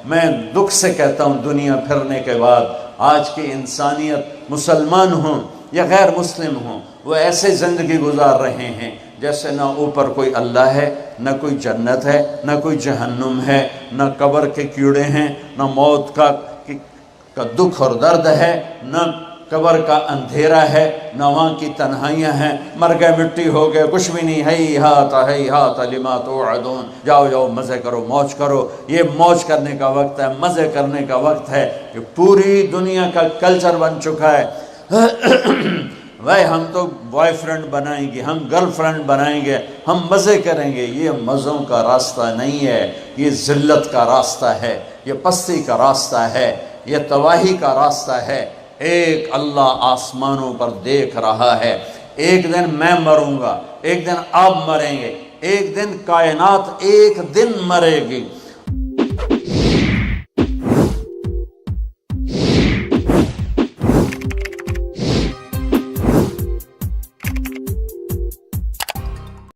میں دکھ سے کہتا ہوں دنیا پھرنے کے بعد آج کی انسانیت، مسلمان ہوں یا غیر مسلم ہوں، وہ ایسے زندگی گزار رہے ہیں جیسے نہ اوپر کوئی اللہ ہے، نہ کوئی جنت ہے، نہ کوئی جہنم ہے، نہ قبر کے کیڑے ہیں، نہ موت کا دکھ اور درد ہے، نہ قبر کا اندھیرا ہے، نہ وہاں کی تنہائیاں ہیں، مر گئے مٹی ہو گئے، کچھ بھی نہیں، ہیہات لما توعدون، جاؤ جاؤ مزے کرو، موج کرو۔ یہ موج کرنے کا وقت ہے، مزے کرنے کا وقت ہے کہ پوری دنیا کا کلچر بن چکا ہے۔ بھائی ہم تو بوائے فرینڈ بنائیں گے، ہم گرل فرینڈ بنائیں گے، ہم مزے کریں گے۔ یہ مزوں کا راستہ نہیں ہے، یہ ذلت کا راستہ ہے، یہ پستی کا راستہ ہے، یہ تباہی کا راستہ ہے۔ ایک اللہ آسمانوں پر دیکھ رہا ہے، ایک دن میں مروں گا، ایک دن آپ مریں گے، ایک دن کائنات ایک دن مرے گی۔